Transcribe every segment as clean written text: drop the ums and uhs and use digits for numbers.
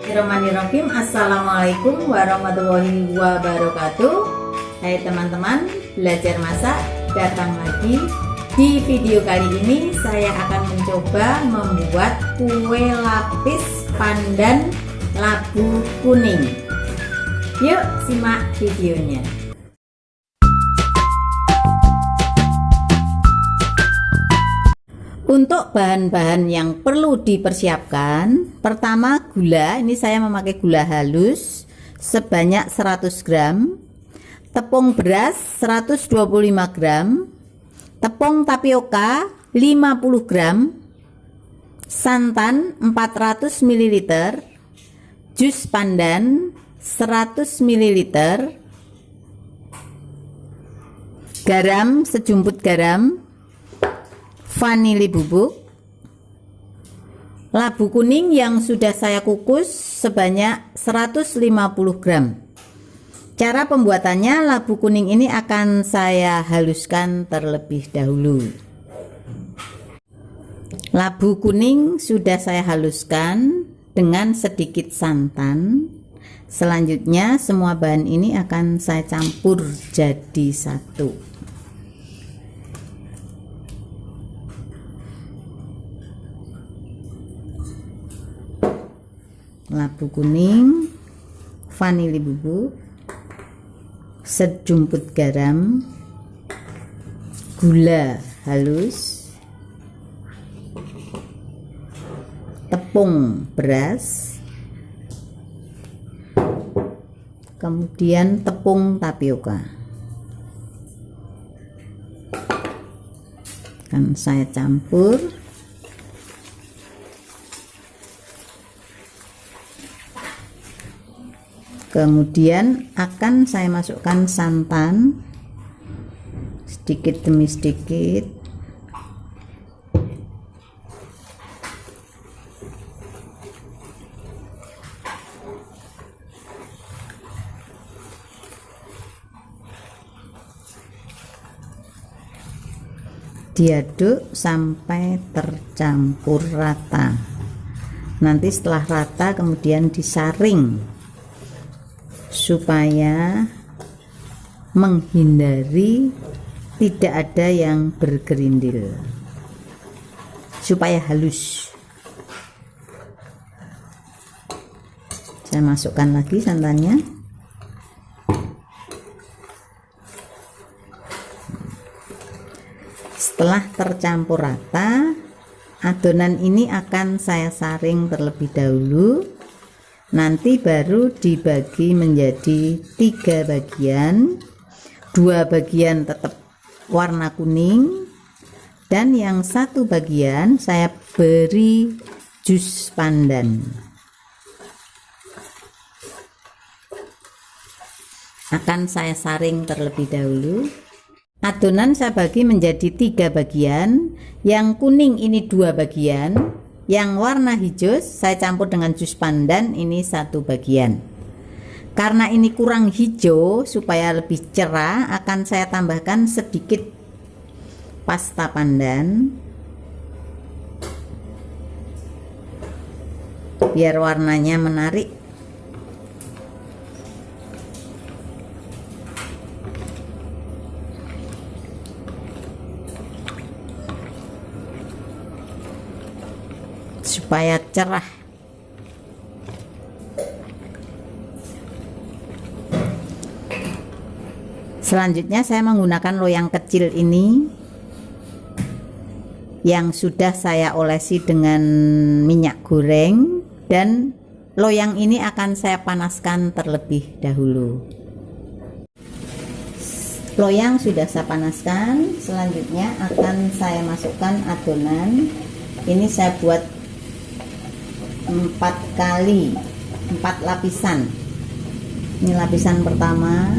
Bismillahirrahmanirrahim. Assalamualaikum warahmatullahi wabarakatuh. Hai teman-teman belajar masak, datang lagi. Di video kali ini saya akan mencoba membuat kue lapis pandan labu kuning. Yuk simak videonya. Untuk bahan-bahan yang perlu dipersiapkan, pertama gula. Ini saya memakai gula halus sebanyak 100 gram, tepung beras 125 gram, tepung tapioka 50 gram, santan 400 ml, jus pandan 100 ml, garam sejumput garam, vanili bubuk, labu kuning yang sudah saya kukus sebanyak 150 gram. Cara pembuatannya, labu kuning ini akan saya haluskan terlebih dahulu. Labu kuning sudah saya haluskan dengan sedikit santan. Selanjutnya semua bahan ini akan saya campur jadi satu. Labu kuning, vanili bubuk, sejumput garam, gula halus, tepung beras, kemudian tepung tapioka. Akan saya campur. Kemudian akan saya masukkan santan sedikit demi sedikit. Diaduk sampai tercampur rata. Nanti setelah rata kemudian disaring supaya menghindari tidak ada yang bergerindil, supaya halus. Saya masukkan lagi santannya. Setelah tercampur rata, adonan ini akan saya saring terlebih dahulu. Nanti baru dibagi menjadi 3 bagian, 2 bagian tetap warna kuning, dan yang 1 bagian saya beri jus pandan. Akan saya saring terlebih dahulu. Adonan saya bagi menjadi 3 bagian, yang kuning ini 2 bagian, yang warna hijau saya campur dengan jus pandan ini 1 bagian. Karena ini kurang hijau, supaya lebih cerah akan saya tambahkan sedikit pasta pandan biar warnanya menarik. Supaya cerah. Selanjutnya saya menggunakan loyang kecil ini yang sudah saya olesi dengan minyak goreng, dan loyang ini akan saya panaskan terlebih dahulu. Loyang sudah saya panaskan. Selanjutnya akan saya masukkan adonan. Ini saya buat 4 lapisan. Ini lapisan pertama,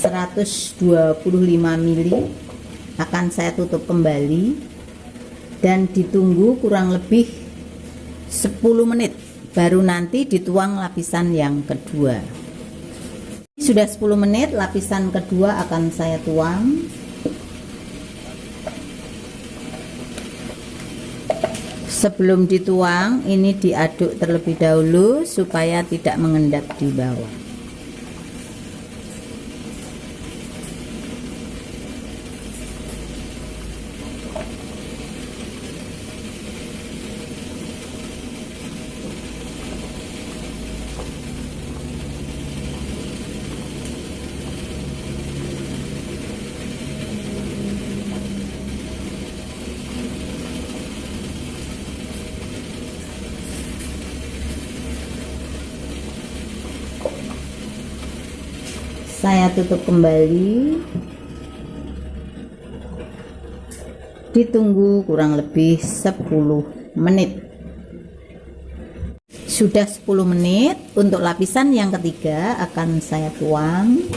(125 ml) akan saya tutup kembali dan ditunggu kurang lebih 10 menit, baru nanti dituang lapisan yang kedua. Sudah 10 menit, lapisan kedua akan saya tuang. Sebelum dituang, ini diaduk terlebih dahulu supaya tidak mengendap di bawah. Saya tutup kembali, ditunggu kurang lebih 10 menit. Sudah 10 menit, untuk lapisan yang ketiga akan saya tuang.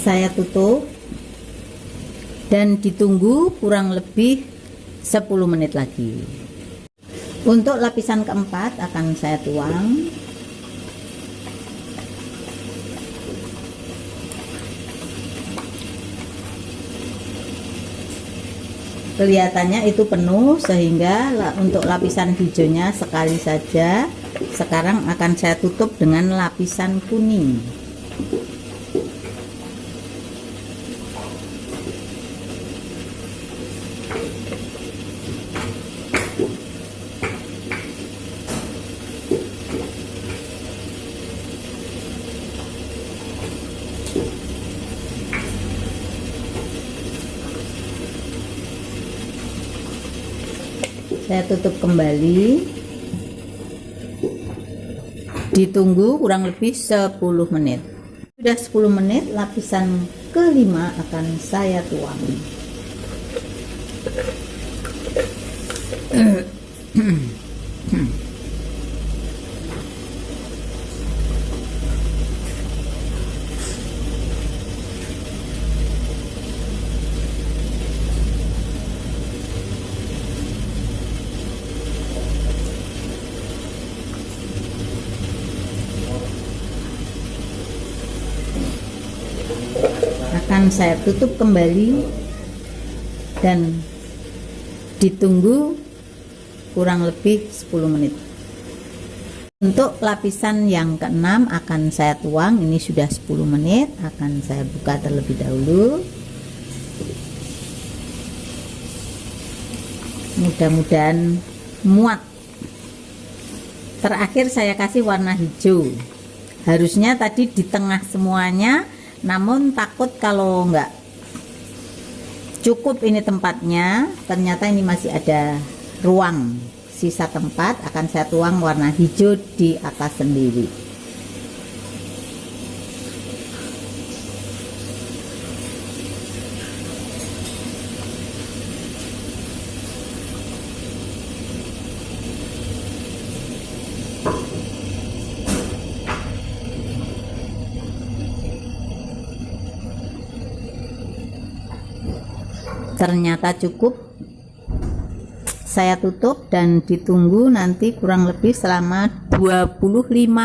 Saya tutup dan ditunggu kurang lebih 10 menit lagi. Untuk lapisan keempat akan saya tuang. Kelihatannya itu penuh, sehingga untuk lapisan hijaunya sekali saja. Sekarang akan saya tutup dengan lapisan kuning. Saya tutup kembali, ditunggu kurang lebih 10 menit. Sudah 10 menit, lapisan kelima akan saya tuang. Akan saya tutup kembali dan ditunggu kurang lebih 10 menit. Untuk lapisan yang keenam akan saya tuang. Ini sudah 10 menit, akan saya buka terlebih dahulu. Mudah-mudahan muat. Terakhir saya kasih warna hijau. Harusnya tadi di tengah semuanya, namun takut kalau enggak cukup ini tempatnya, ternyata ini masih ada ruang sisa tempat, akan saya tuang warna hijau di atas sendiri. Ternyata cukup. Saya tutup dan ditunggu nanti kurang lebih selama 25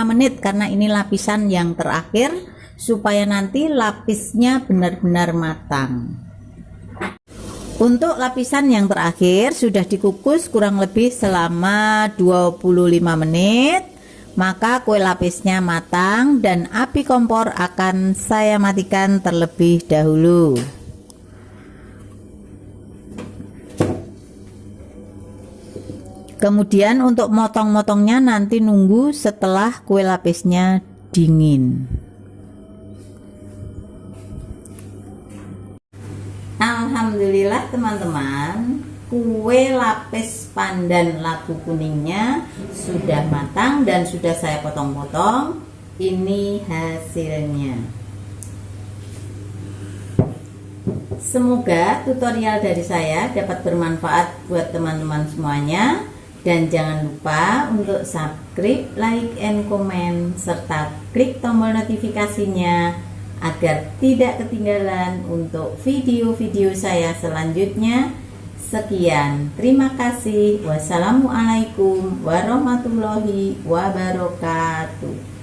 menit, karena ini lapisan yang terakhir, supaya nanti lapisnya benar-benar matang. Untuk lapisan yang terakhir sudah dikukus kurang lebih selama 25 menit, maka kue lapisnya matang dan api kompor akan saya matikan terlebih dahulu. Kemudian untuk motong-motongnya nanti nunggu setelah kue lapisnya dingin. Alhamdulillah teman-teman, kue lapis pandan labu kuningnya sudah matang dan sudah saya potong-potong. Ini hasilnya. Semoga tutorial dari saya dapat bermanfaat buat teman-teman semuanya. Dan jangan lupa untuk subscribe, like, and comment, serta klik tombol notifikasinya agar tidak ketinggalan untuk video-video saya selanjutnya. Sekian, terima kasih. Wassalamualaikum warahmatullahi wabarakatuh.